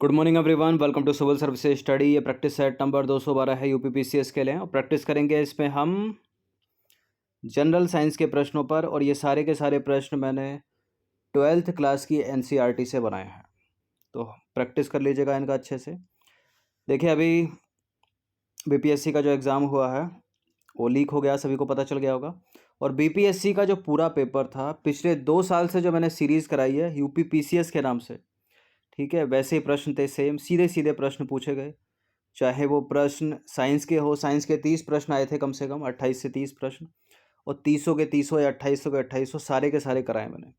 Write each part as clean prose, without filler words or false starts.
Good morning everyone, welcome to civil services study. ये practice set number 212 है UPPCS के लिए और प्रैक्टिस करेंगे इसमें हम जनरल साइंस के प्रश्नों पर। और ये सारे के सारे प्रश्न मैंने 12th क्लास की एनसीईआरटी से बनाए हैं, तो प्रैक्टिस कर लीजिएगा इनका अच्छे से। देखिए, अभी बीपीएससी का जो एग्ज़ाम हुआ है वो लीक हो गया, सभी को पता चल गया होगा। और बीपीएससी का जो पूरा पेपर था पिछले 2 साल से जो मैंने सीरीज़ कराई है यूपीपीसीएस के नाम से, ठीक है, वैसे ही प्रश्न थे, सेम सीधे सीधे प्रश्न पूछे गए। चाहे वो प्रश्न साइंस के हो, साइंस के 30 प्रश्न आए थे कम से कम, 28 से 30 प्रश्न, और 30 के 30 या 28 के 28 सारे के सारे कराए मैंने।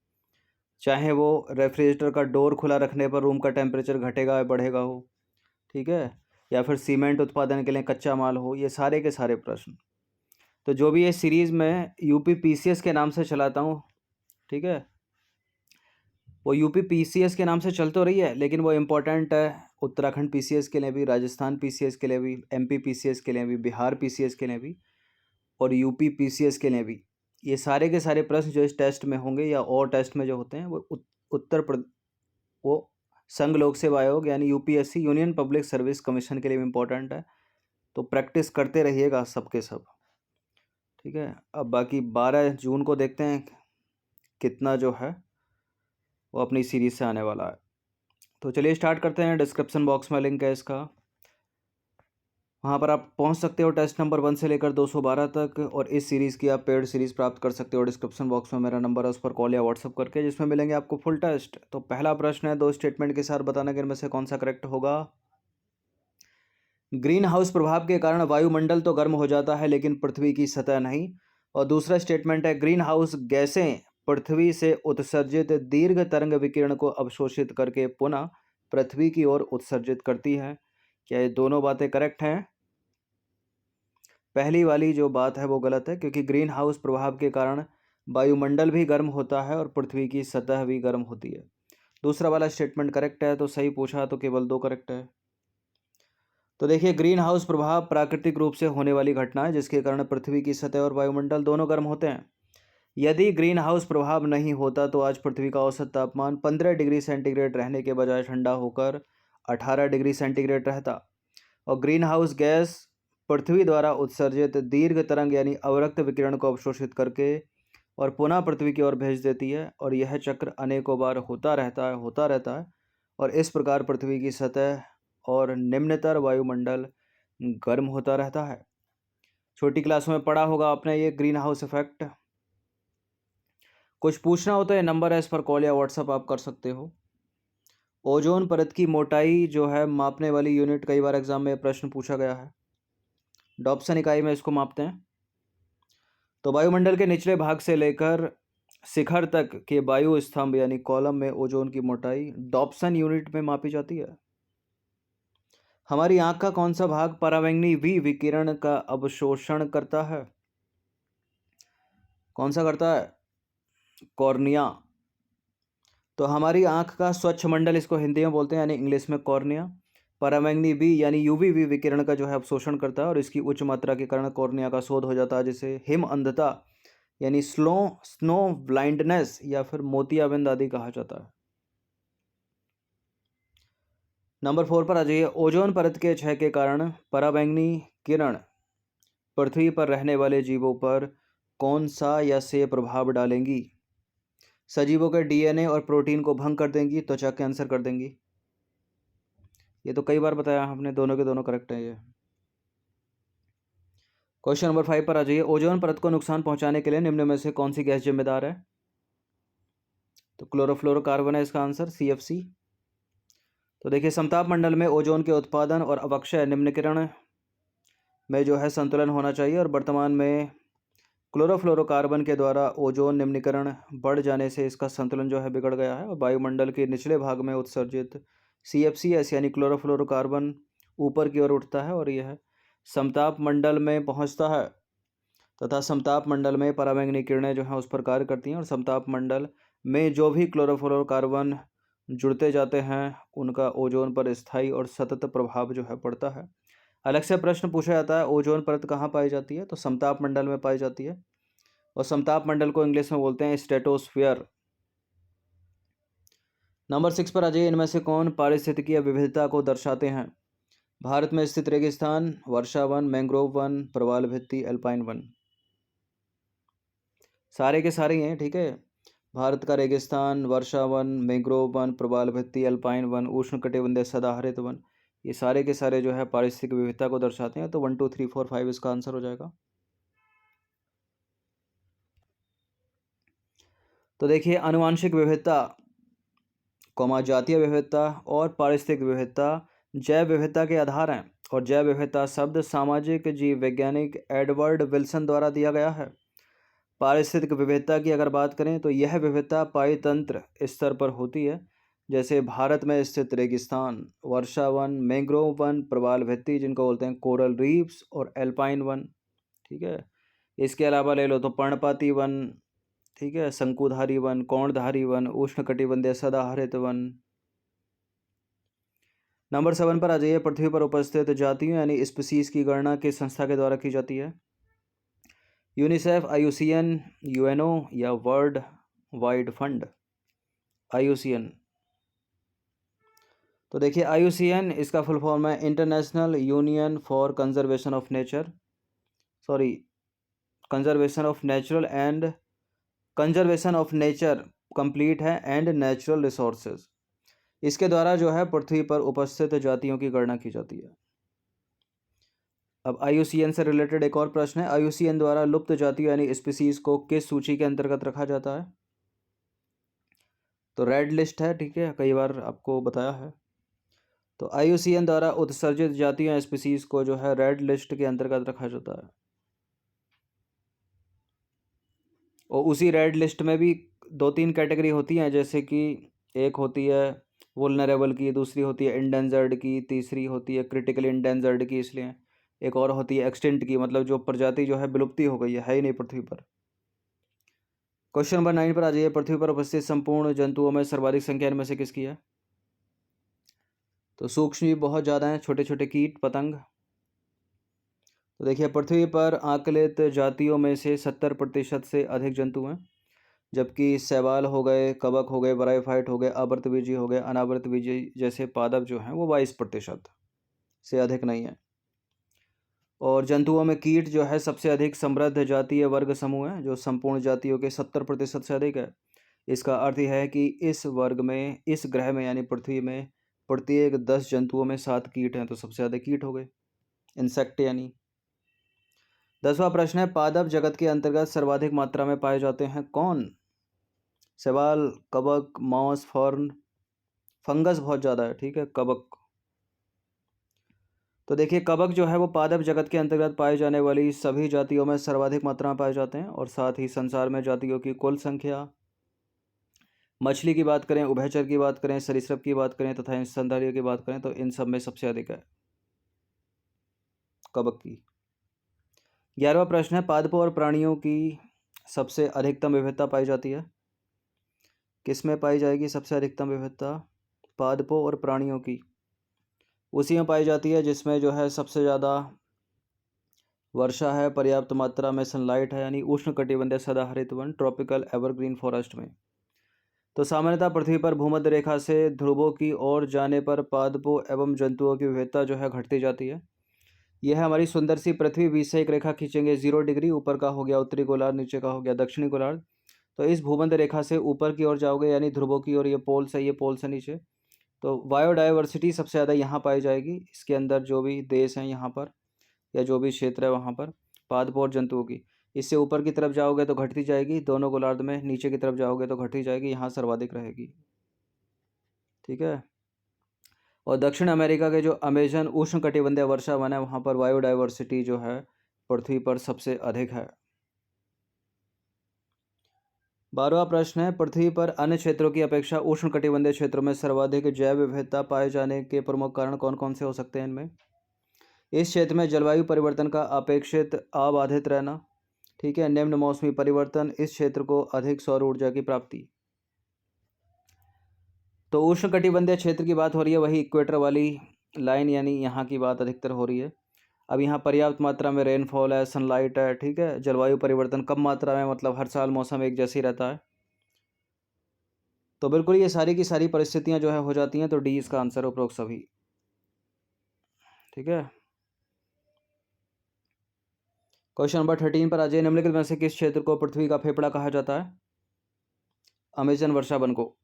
चाहे वो रेफ्रिजरेटर का डोर खुला रखने पर रूम का टेम्परेचर घटेगा या बढ़ेगा हो, ठीक है, या फिर सीमेंट उत्पादन के लिए कच्चा माल हो, ये सारे के सारे प्रश्न। तो जो भी ये सीरीज़ मैं यूपीपीसीएस के नाम से चलाता हूँ, ठीक है, वो यूपीपीसीएस के नाम से चल तो रही है, लेकिन वो इम्पोर्टेंट है उत्तराखंड पीसीएस के लिए भी, राजस्थान पीसीएस के लिए भी, एमपी पीसीएस के लिए भी, बिहार पीसीएस के लिए भी, और यूपी पीसीएस के लिए भी। ये सारे के सारे प्रश्न जो इस टेस्ट में होंगे या और टेस्ट में जो होते हैं वो उत्तर प्रदेश, वो संघ लोक सेवा आयोग यानी UPSC, union public service commission के लिए भी इम्पोर्टेंट है। तो प्रैक्टिस करते रहिएगा सबके सब, ठीक है। अब बाकी 12 जून को देखते हैं कितना जो है वो अपनी सीरीज से आने वाला है। तो चलिए स्टार्ट करते हैं। डिस्क्रिप्शन बॉक्स में लिंक है इसका, वहाँ पर आप पहुँच सकते हो टेस्ट नंबर 1 से लेकर 212 तक। और इस सीरीज़ की आप पेड सीरीज़ प्राप्त कर सकते हो। डिस्क्रिप्शन बॉक्स में मेरा नंबर है, उस पर कॉल या व्हाट्सअप करके, जिसमें मिलेंगे आपको फुल टेस्ट। तो पहला प्रश्न है, 2 स्टेटमेंट के साथ बताना कि इनमें से कौन सा करेक्ट होगा। ग्रीन हाउस प्रभाव के कारण वायुमंडल तो गर्म हो जाता है लेकिन पृथ्वी की सतह नहीं। और दूसरा स्टेटमेंट है, ग्रीन हाउस गैसें पृथ्वी से उत्सर्जित दीर्घ तरंग विकिरण को अवशोषित करके पुनः पृथ्वी की ओर उत्सर्जित करती है। क्या ये दोनों बातें करेक्ट हैं? पहली वाली जो बात है वो गलत है, क्योंकि ग्रीन हाउस प्रभाव के कारण वायुमंडल भी गर्म होता है और पृथ्वी की सतह भी गर्म होती है। दूसरा वाला स्टेटमेंट करेक्ट है, तो सही पूछा तो केवल 2 करेक्ट है। तो देखिए, ग्रीन हाउस प्रभाव प्राकृतिक रूप से होने वाली घटना है जिसके कारण पृथ्वी की सतह और वायुमंडल दोनों गर्म होते हैं। यदि ग्रीन हाउस प्रभाव नहीं होता तो आज पृथ्वी का औसत तापमान 15 डिग्री सेंटीग्रेड रहने के बजाय ठंडा होकर 18 डिग्री सेंटीग्रेड रहता। और ग्रीन हाउस गैस पृथ्वी द्वारा उत्सर्जित दीर्घ तरंग यानी अवरक्त विकिरण को अवशोषित करके और पुनः पृथ्वी की ओर भेज देती है, और यह चक्र अनेकों बार होता रहता है, और इस प्रकार पृथ्वी की सतह और निम्नतर वायुमंडल गर्म होता रहता है। छोटी क्लासों में पढ़ा होगा आपने ये ग्रीन हाउस इफेक्ट। कुछ पूछना हो तो ये नंबर है, इस पर कॉल या व्हाट्सअप आप कर सकते हो। ओजोन परत की मोटाई जो है मापने वाली यूनिट, कई बार एग्जाम में प्रश्न पूछा गया है। डॉप्सन इकाई में इसको मापते हैं। तो वायुमंडल के निचले भाग से लेकर शिखर तक के वायु स्तंभ यानी कॉलम में ओजोन की मोटाई डॉप्सन यूनिट में मापी जाती है। हमारी आंख का कौन सा भाग परावैंगनी विकिरण का अवशोषण करता है? कौन सा करता है? कॉर्निया। तो हमारी आंख का स्वच्छ मंडल, इसको हिंदी में बोलते हैं यानी इंग्लिश में कॉर्निया, परावैंगनी बी यानी यूवी विकिरण का जो है अवशोषण करता है, और इसकी उच्च मात्रा के कारण कॉर्निया का शोध हो जाता है, जिसे हिम अंधता यानी स्नो ब्लाइंडनेस या फिर मोतियाबिंद आदि कहा जाता है। नंबर 4 पर आ जाइए। ओजोन परत के क्षय के कारण पराबैंगनी किरण पृथ्वी पर रहने वाले जीवों पर कौन सा या से प्रभाव डालेंगी? सजीवों के डीएनए और प्रोटीन को भंग कर देंगी, त्वचा कैंसर कर देंगी। ये तो कई बार बताया हमने, दोनों के दोनों करेक्ट है ये। क्वेश्चन नंबर 5 पर आ जाइए। ओजोन परत को नुकसान पहुंचाने के लिए निम्न में से कौन सी गैस जिम्मेदार है? तो क्लोरोफ्लोरोकार्बन है इसका आंसर, CFC। तो देखिए, समताप मंडल में ओजोन के उत्पादन और अवक्षय निम्नकिरण में जो है संतुलन होना चाहिए, और वर्तमान में क्लोरोफ्लोरोकार्बन के द्वारा ओजोन निम्नीकरण बढ़ जाने से इसका संतुलन जो है बिगड़ गया है, और वायुमंडल के निचले भाग में उत्सर्जित CFCS यानी क्लोरोफ्लोरोकार्बन ऊपर की ओर उठता है और यह समताप मंडल में पहुंचता है, तथा समताप मंडल में पराबैंगनी किरणें जो हैं उस पर कार्य करती हैं, और समताप मंडल में जो भी क्लोरोफ्लोरोकार्बन जुड़ते जाते हैं उनका ओजोन पर स्थायी और सतत प्रभाव जो है पड़ता है। अलग से प्रश्न पूछा जाता है, ओजोन परत कहाँ पाई जाती है? तो समताप मंडल में पाई जाती है, और समताप मंडल को इंग्लिश में बोलते हैं स्ट्रेटोस्फीयर। नंबर 6 पर आ जाइए, इनमें से कौन पारिस्थितिकीय विविधता को दर्शाते हैं? भारत में स्थित रेगिस्तान, वर्षा वन, मैंग्रोव वन, प्रवाल भित्ति, अल्पाइन वन। सारे के सारे ही हैं, ठीक है। भारत का रेगिस्तान, वर्षा वन, मैंग्रोव वन, प्रवाल भित्ति, अल्पाइन वन, उष्णकटिबंधीय सदाहरित वन, ये सारे के सारे जो है पारिस्थितिक विविधता को दर्शाते हैं। तो 1 2 3 4 5 इसका आंसर हो जाएगा। तो देखिए, आनुवांशिक विविधता, जातीय विविधता और पारिस्थितिक विविधता जैव विविधता के आधार हैं, और जैव विविधता शब्द सामाजिक जीव वैज्ञानिक एडवर्ड विल्सन द्वारा दिया गया है। पारिस्थितिक विविधता की अगर बात करें तो यह विविधता पायतंत्र स्तर पर होती है, जैसे भारत में स्थित रेगिस्तान, वर्षा वन, मैंग्रोव वन, प्रवाल भित्ति जिनको बोलते हैं कोरल रीफ्स, और एल्पाइन वन, ठीक है। इसके अलावा ले लो तो पर्णपाती वन, ठीक है, शंकुधारी वन, कोणधारी वन, उष्णकटिबंधीय सदाहरित वन। नंबर 7 पर आ जाइए, पृथ्वी पर उपस्थित जातियों यानी स्पीसीज की गणना किस संस्था के द्वारा की जाती है? यूनिसेफ, IUCN, UNO या वर्ल्ड वाइड फंड? IUCN। तो देखिए, IUCN इसका फुल फॉर्म है international union for conservation of nature, sorry, conservation of natural and conservation of nature complete है एंड नेचुरल रिसोर्सेज। इसके द्वारा जो है पृथ्वी पर उपस्थित जातियों की गणना की जाती है। अब IUCN से रिलेटेड एक और प्रश्न है, IUCN द्वारा लुप्त जातियों यानी स्पीसीज को किस सूची के अंतर्गत रखा जाता है? तो रेड लिस्ट है, ठीक है, कई बार आपको बताया है। तो IUCN द्वारा उत्सर्जित जातियों या स्पीसीज को जो है रेड लिस्ट के अंतर्गत रखा जाता है। और उसी रेड लिस्ट में भी 2-3 कैटेगरी होती हैं, जैसे कि एक होती है वुल्नरेबल की, दूसरी होती है इंडेंजर्ड की, तीसरी होती है क्रिटिकली इंडेंजर्ड की, इसलिए एक और होती है एक्सटिंक्ट की, मतलब जो प्रजाति जो है विलुप्ति हो गई है ही नहीं पृथ्वी पर। क्वेश्चन नंबर 9 पर आ जाइए, पृथ्वी पर उपस्थित संपूर्ण जंतुओं में सर्वाधिक संख्या इनमें से किसकी है? तो सूक्ष्म जीव बहुत ज़्यादा हैं, छोटे छोटे कीट पतंग। तो देखिए, पृथ्वी पर आकलित जातियों में से 70% से अधिक जंतु हैं, जबकि शैवाल हो गए, कवक हो गए, ब्रायोफाइट हो गए, आवृतबीजी हो गए, अनावृतबीजी जैसे पादप जो हैं वो 22% से अधिक नहीं है। और जंतुओं में कीट जो है सबसे अधिक समृद्ध जातीय वर्ग समूह है, जो संपूर्ण जातियों के 70% से अधिक है। इसका अर्थ यह है कि इस वर्ग में, इस ग्रह में यानी पृथ्वी में प्रत्येक 10 जंतुओं में 7 कीट हैं, तो सबसे अधिक कीट हो गए, इंसेक्ट यानी। 10वां प्रश्न है, पादप जगत के अंतर्गत सर्वाधिक मात्रा में पाए जाते हैं कौन? शैवाल, कवक, मॉस, फर्न, फंगस बहुत ज़्यादा है, ठीक है, कवक। तो देखिए, कवक जो है वो पादप जगत के अंतर्गत पाई जाने वाली सभी जातियों में सर्वाधिक मात्रा में पाए जाते हैं, और साथ ही संसार में जातियों की कुल संख्या, मछली की बात करें, उभयचर की बात करें, सरीसृप की बात करें तथा स्तनधारियों की बात करें, तो इन सब में सबसे अधिक है कवक की। 11वां प्रश्न है, पादपों और प्राणियों की सबसे अधिकतम विविधता पाई जाती है? किस में पाई जाएगी सबसे अधिकतम विविधता? पादपों और प्राणियों की उसी में पाई जाती है जिसमें जो है सबसे ज़्यादा वर्षा है, पर्याप्त मात्रा में सनलाइट है, यानी उष्णकटिबंधीय सदाहरित वन, ट्रॉपिकल एवरग्रीन फॉरेस्ट में। तो सामान्यतः पृथ्वी पर भूमध्य रेखा से ध्रुवों की ओर जाने पर पादपों एवं जंतुओं की विविधता जो है घटती जाती है। यह हमारी सुंदर सी पृथ्वी बीच से एक रेखा खींचेंगे 0 डिग्री, ऊपर का हो गया उत्तरी गोलार्ध, नीचे का हो गया दक्षिणी गोलार्ध। तो इस भूमध्य रेखा से ऊपर की ओर जाओगे यानी ध्रुवों की ओर, ये पोल से, ये पोल से नीचे, तो बायोडाइवर्सिटी सबसे ज़्यादा यहाँ पाई जाएगी। इसके अंदर जो भी देश हैं यहाँ पर, या जो भी क्षेत्र है वहाँ पर पादपों और जंतुओं की। इससे ऊपर की तरफ जाओगे तो घटती जाएगी दोनों गोलार्ध में, नीचे की तरफ जाओगे तो घटती जाएगी, यहाँ सर्वाधिक रहेगी, ठीक है। और दक्षिण अमेरिका के जो अमेजन उष्णकटिबंधीय वर्षा वन है वहाँ पर बायोडाइवर्सिटी जो है पृथ्वी पर सबसे अधिक है। 12वां प्रश्न है, पृथ्वी पर अन्य क्षेत्रों की अपेक्षा उष्णकटिबंधीय क्षेत्रों में सर्वाधिक जैव विविधता पाए जाने के प्रमुख कारण कौन कौन से हो सकते हैं इनमें? इस क्षेत्र में जलवायु परिवर्तन का अपेक्षित अबाधित रहना, ठीक है, निम्न मौसमी परिवर्तन, इस क्षेत्र को अधिक सौर ऊर्जा की प्राप्ति। तो उष्णकटिबंधीय क्षेत्र की बात हो रही है, वही इक्वेटर वाली लाइन, यानी यहाँ की बात अधिकतर हो रही है। अब यहाँ पर्याप्त मात्रा में रेनफॉल है, सनलाइट है, ठीक है। जलवायु परिवर्तन कम मात्रा में, मतलब हर साल मौसम एक जैसी रहता है। तो बिल्कुल ये सारी की सारी परिस्थितियां जो है हो जाती हैं, तो डी इसका आंसर है, उपरोक्त सभी। ठीक है। क्वेश्चन नंबर 13 पर आ जाइए। निम्नलिखित में से किस क्षेत्र को पृथ्वी का फेफड़ा कहा जाता है? अमेजन वर्षा वन को।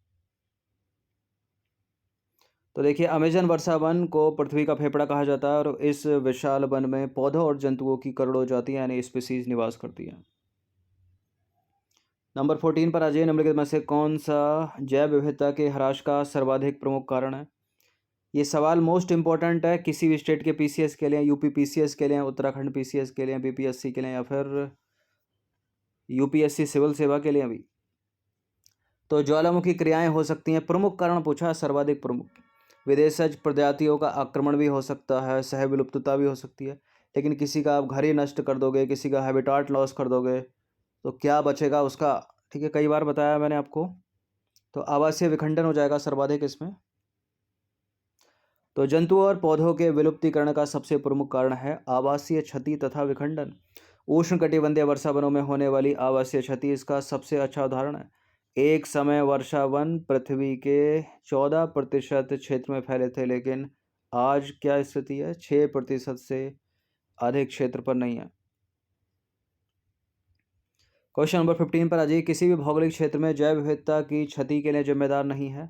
तो देखिए, अमेजन वर्षा वन को पृथ्वी का फेफड़ा कहा जाता है और इस विशाल वन में पौधों और जंतुओं की करोड़ों जातियां यानी स्पीसीज निवास करती हैं। नंबर 14 पर आ जाइए। निम्नलिखित में से कौन सा जैव विविधता के ह्रास का सर्वाधिक प्रमुख कारण है? ये सवाल मोस्ट इंपॉर्टेंट है किसी भी स्टेट के पीसीएस के लिए, यूपी पीसीएस के लिए, उत्तराखंड पीसीएस के लिए, बीपीएससी के लिए, या फिर यूपीएससी सिविल सेवा के लिए भी। तो ज्वालामुखी क्रियाएं हो सकती हैं। प्रमुख कारण पूछा है, सर्वाधिक प्रमुख। विदेशज प्रजातियों का आक्रमण भी हो सकता है, सह विलुप्तता भी हो सकती है। लेकिन किसी का आप घर ही नष्ट कर दोगे, किसी का हैबिटाट लॉस कर दोगे, तो क्या बचेगा उसका? ठीक है, कई बार बताया मैंने आपको। तो आवासीय विखंडन हो जाएगा सर्वाधिक इसमें। तो जंतुओं और पौधों के विलुप्तीकरण का सबसे प्रमुख कारण है आवासीय क्षति तथा विखंडन। उष्णकटिबंधीय वर्षा वनों में होने वाली आवासीय क्षति इसका सबसे अच्छा उदाहरण है। एक समय वर्षा वन पृथ्वी के 14% क्षेत्र में फैले थे, लेकिन आज क्या स्थिति है? 6% से अधिक क्षेत्र पर नहीं है। क्वेश्चन नंबर 15 पर आ जाइए। किसी भी भौगोलिक क्षेत्र में जैव विविधता की क्षति के लिए जिम्मेदार नहीं है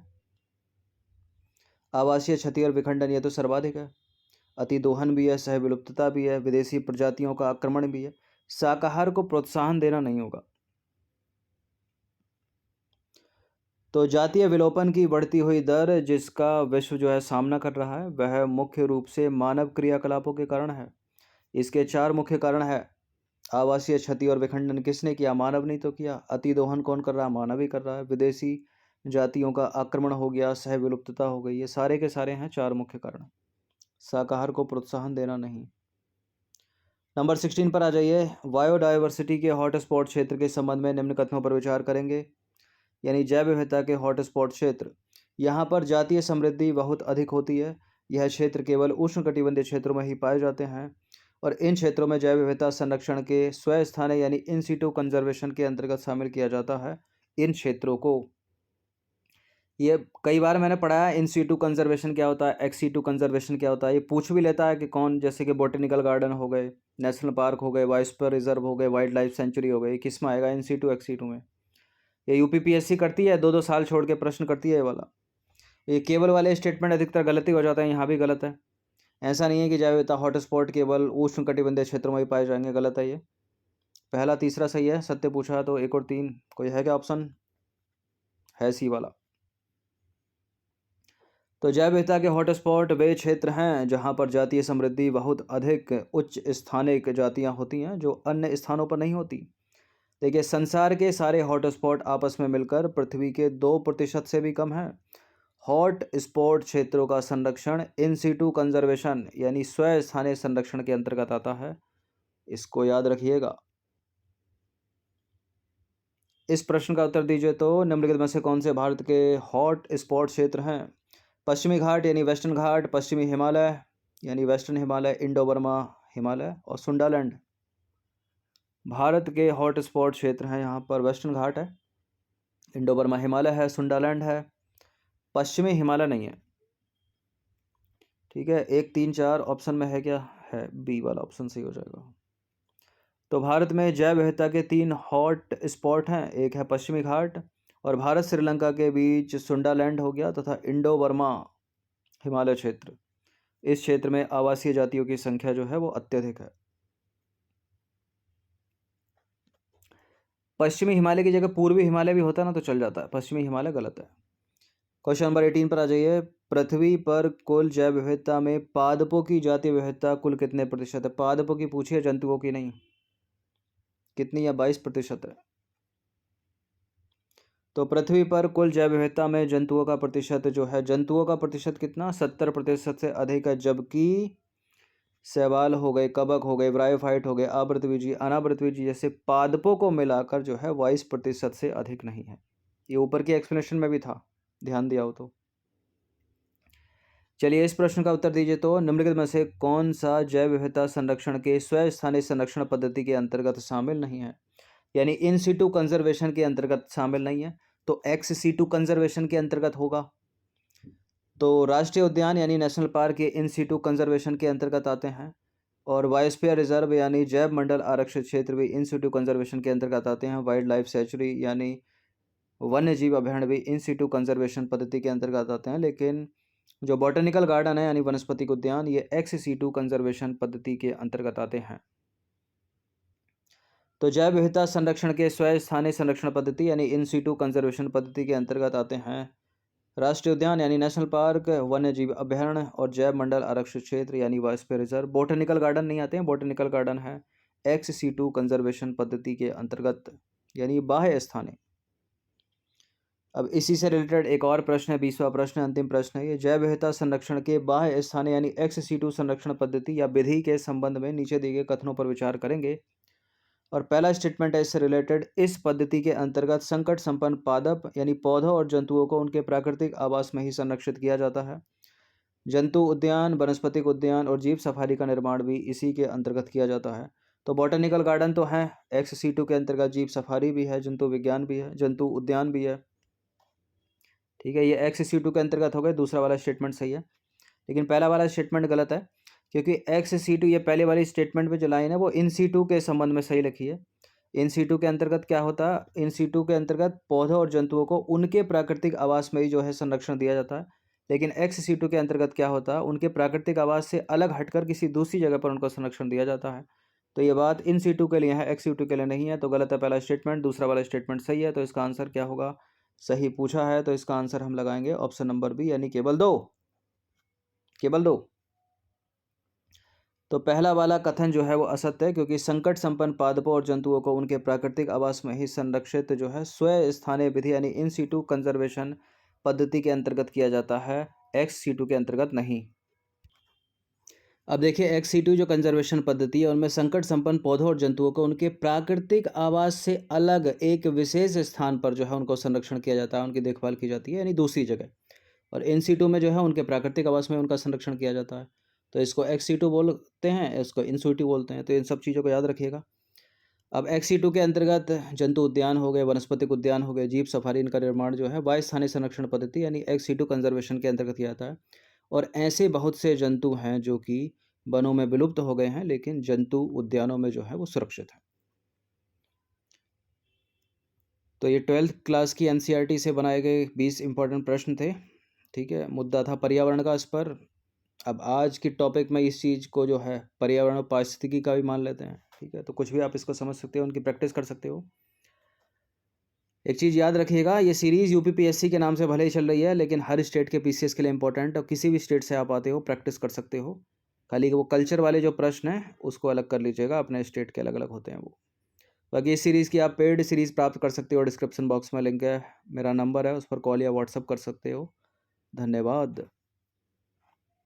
आवासीय क्षति और विखंडन, ये तो सर्वाधिक है। अतिदोहन भी है, सह विलुप्तता भी है, विदेशी प्रजातियों का आक्रमण भी है। शाकाहार को प्रोत्साहन देना नहीं होगा। तो जातीय विलोपन की बढ़ती हुई दर जिसका विश्व जो है सामना कर रहा है, वह मुख्य रूप से मानव क्रियाकलापों के कारण है। इसके 4 मुख्य कारण है। आवासीय क्षति और विखंडन किसने किया? मानव नहीं तो किया। अतिदोहन कौन कर रहा है? मानव ही कर रहा है। विदेशी जातियों का आक्रमण हो गया, सह विलुप्तता हो गई। ये सारे के सारे हैं 4 मुख्य कारण। शाकाहार को प्रोत्साहन देना नहीं। नंबर 16 पर आ जाइए। बायोडायवर्सिटी के हॉटस्पॉट क्षेत्र के संबंध में निम्न कथनों पर विचार करेंगे। यानी जैव विविधता के हॉटस्पॉट क्षेत्र, यहाँ पर जातीय समृद्धि बहुत अधिक होती है। यह क्षेत्र केवल उष्णकटिबंधीय क्षेत्रों में ही पाए जाते हैं और इन क्षेत्रों में जैव विविधता संरक्षण के स्वस्थानीय यानी इन सीटू कंजर्वेशन के अंतर्गत शामिल किया जाता है। इन क्षेत्रों को, ये कई बार मैंने पढ़ा है इन सीटू कंजर्वेशन क्या होता है, एक्स सीटू कंजर्वेशन क्या होता है। ये पूछ भी लेता है कि कौन, जैसे कि बोटेनिकल गार्डन हो गए, नेशनल पार्क हो गए, बायोस्फीयर रिजर्व हो गए, वाइल्ड लाइफ सेंचुरी हो गई, किस में आएगा? इन सीटू एक्स सीटू में। ये यूपीपीएससी करती है, 2-2 साल छोड़ के प्रश्न करती है ये वाला। ये केवल वाले स्टेटमेंट अधिकतर गलत ही हो जाता है, यहाँ भी गलत है। ऐसा नहीं है कि जैव विविधता हॉटस्पॉट केवल उष्णकटिबंधीय क्षेत्रों में ही पाए जाएंगे, गलत है ये। पहला तीसरा सही है, सत्य पूछा तो 1 और 3 कोई है क्या ऑप्शन? है सी वाला। तो जैव विविधता के हॉटस्पॉट वे क्षेत्र हैं जहां पर जातीय समृद्धि बहुत अधिक उच्च स्थानिक जातियां होती हैं जो अन्य स्थानों पर नहीं होती। देखिए, संसार के सारे हॉटस्पॉट आपस में मिलकर पृथ्वी के 2% से भी कम है। हॉट स्पॉट क्षेत्रों का संरक्षण इन सीटू कंजर्वेशन यानी स्व स्थानीय संरक्षण के अंतर्गत आता है। इसको याद रखिएगा। इस प्रश्न का उत्तर दीजिए। तो निम्नलिखित में से कौन से भारत के हॉट स्पॉट क्षेत्र हैं? पश्चिमी घाट यानी वेस्टर्न घाट, पश्चिमी हिमालय यानी western Himalaya, Indo Burma Himalaya और सुंडालैंड। भारत के हॉट स्पॉट क्षेत्र हैं, यहाँ पर वेस्टर्न घाट है, इंडो बर्मा हिमालय है, सुंडालैंड है, पश्चिमी हिमालय नहीं है। ठीक है, 1, 3, 4 ऑप्शन में है क्या? है, बी वाला ऑप्शन सही हो जाएगा। तो भारत में जैव विविधता के 3 हॉट स्पॉट हैं। एक है पश्चिमी घाट और भारत श्रीलंका के बीच सुंडालैंड हो गया तथा इंडो बर्मा हिमालय क्षेत्र। इस क्षेत्र में आवासीय जातियों की संख्या जो है वो अत्यधिक है। पश्चिमी हिमालय की जगह पूर्वी हिमालय भी होता ना तो चल जाता है, पश्चिमी हिमालय गलत है। क्वेश्चन नंबर 18 पर आ जाइए। पृथ्वी पर कुल जैव विविधता में पादपों की जातीय विविधता कुल कितने प्रतिशत है? पादपों की पूछिए, जंतुओं की नहीं। कितनी? या 22% है। तो पृथ्वी पर कुल जैव विविधता में जंतुओं का प्रतिशत जो है, जंतुओं का प्रतिशत कितना? 70% से अधिक है। जबकि शैवाल हो गए, कवक हो गए, ब्रायोफाइट हो गए, आवृतबीजी, अनावृतबीजी जैसे पादपों को मिलाकर जो है 22% से अधिक नहीं है। ये ऊपर की एक्सप्लेनेशन में भी था, ध्यान दिया हो तो। चलिए, इस प्रश्न का उत्तर दीजिए। तो निम्नलिखित में से कौन सा जैव विविधता संरक्षण के स्व स्थानीय संरक्षण पद्धति के अंतर्गत शामिल नहीं है? यानी इन सीटू कंजर्वेशन के अंतर्गत शामिल नहीं है। तो ex-situ कंजर्वेशन के अंतर्गत होगा। तो राष्ट्रीय उद्यान यानी नेशनल पार्क ये इन सीटू कंजर्वेशन के अंतर्गत आते हैं, और बायोस्फीयर रिजर्व यानी जैव मंडल आरक्षित क्षेत्र भी इन सीटू कंजर्वेशन के अंतर्गत आते हैं। वाइल्ड लाइफ सेंचुरी यानी वन्य जीव अभयारण्य भी इन सीटू कंजर्वेशन पद्धति के अंतर्गत आते हैं, लेकिन जो बॉटनिकल गार्डन है यानी वनस्पतिक उद्यान ये एक्स सीटू कंजर्वेशन पद्धति के अंतर्गत आते हैं। तो जैव विविधता संरक्षण के स्वयं स्थानीय संरक्षण पद्धति यानी इन सीटू कंजर्वेशन पद्धति के अंतर्गत आते हैं राष्ट्रीय उद्यान यानी नेशनल पार्क, वन्य जीव अभयारण्य और जैव मंडल आरक्षित क्षेत्र यानी बायोस्फीयर रिजर्व। बोटेनिकल गार्डन नहीं आते हैं, बोटेनिकल गार्डन है एक्स सीटू कंजर्वेशन पद्धति के अंतर्गत यानी बाह्य स्थानीय। अब इसी से रिलेटेड एक और प्रश्न है, 20वां प्रश्न, अंतिम प्रश्न है ये। जैव विविधता संरक्षण के बाह्य स्थानीय यानी एक्स सीटू संरक्षण पद्धति या विधि के संबंध में नीचे दिए गए कथनों पर विचार करेंगे। और पहला स्टेटमेंट है इससे रिलेटेड, इस पद्धति के अंतर्गत संकट संपन्न पादप यानी पौधों और जंतुओं को उनके प्राकृतिक आवास में ही संरक्षित किया जाता है। जंतु उद्यान, वनस्पतिक उद्यान और जीव सफारी का निर्माण भी इसी के अंतर्गत किया जाता है। तो बॉटनिकल गार्डन तो है एक्स सीटू के अंतर्गत, जीव सफारी भी है, जंतु विज्ञान भी है, जंतु उद्यान भी है। ठीक है, ये एक्स सीटू के अंतर्गत हो गए, दूसरा वाला स्टेटमेंट सही है, लेकिन पहला वाला स्टेटमेंट गलत है, क्योंकि एक्स सीटू ये पहले वाली स्टेटमेंट में जो लाइन है वो इन सीटू के संबंध में सही लिखी है। इन सीटू के अंतर्गत क्या होता है, इन सीटू के अंतर्गत पौधों और जंतुओं को उनके प्राकृतिक आवास में ही जो है संरक्षण दिया जाता है, लेकिन एक्स सीटू के अंतर्गत क्या होता है, उनके प्राकृतिक आवास से अलग हटकर किसी दूसरी जगह पर उनको संरक्षण दिया जाता है। तो ये बात इन सीटू के लिए है, एक्स सीटू के लिए नहीं है, तो गलत है पहला स्टेटमेंट। दूसरा वाला स्टेटमेंट सही है, तो इसका आंसर क्या होगा, सही पूछा है तो इसका आंसर हम लगाएंगे ऑप्शन नंबर बी यानी केवल दो, केवल दो। तो पहला वाला कथन जो है वो असत्य है, क्योंकि संकट संपन्न पादपों और जंतुओं को उनके प्राकृतिक आवास में ही संरक्षित जो है स्वयं स्थानीय विधि यानी इन सीटू कंजर्वेशन पद्धति के अंतर्गत किया जाता है, एक्स सीटू के अंतर्गत नहीं। अब देखिए एक्स सीटू जो कंजर्वेशन पद्धति है उनमें संकट संपन्न पौधों और जंतुओं को उनके प्राकृतिक आवास से अलग एक विशेष स्थान पर जो है उनको संरक्षण किया जाता है, उनकी देखभाल की जाती है यानी दूसरी जगह। और इन सीटू में जो है उनके प्राकृतिक आवास में उनका संरक्षण किया जाता है, तो इसको एक्स सीटू बोलते हैं, इसको इन सीटू बोलते हैं। तो इन सब चीज़ों को याद रखिएगा। अब एक्स सीटू के अंतर्गत जंतु उद्यान हो गए, वनस्पतिक उद्यान हो गए, जीव सफारी, इनका निर्माण जो है बाह्य स्थानीय संरक्षण पद्धति यानी एक्स सीटू कंजर्वेशन के अंतर्गत किया जाता है। और ऐसे बहुत से जंतु हैं जो कि वनों में विलुप्त हो गए हैं, लेकिन जंतु उद्यानों में जो है वो सुरक्षित है। तो ये 12th क्लास की एनसीईआरटी से बनाए गए 20 इंपॉर्टेंट प्रश्न थे। ठीक है, मुद्दा था पर्यावरण का इस पर। अब आज की टॉपिक में इस चीज़ को जो है पर्यावरण और पारिस्थितिकी का भी मान लेते हैं। ठीक है, तो कुछ भी आप इसको समझ सकते हो, उनकी प्रैक्टिस कर सकते हो। एक चीज़ याद रखिएगा, ये सीरीज़ यूपीपीएससी के नाम से भले ही चल रही है, लेकिन हर स्टेट के पीसीएस के लिए इंपॉर्टेंट, और किसी भी स्टेट से आप आते हो प्रैक्टिस कर सकते हो। खाली वो कल्चर वाले जो प्रश्न हैं उसको अलग कर लीजिएगा, अपने स्टेट के अलग अलग होते हैं वो। बाकी इस सीरीज़ की आप पेड सीरीज़ प्राप्त कर सकते हो, डिस्क्रिप्शन बॉक्स में लिंक है, मेरा नंबर है, उस पर कॉल या व्हाट्सअप कर सकते हो। धन्यवाद।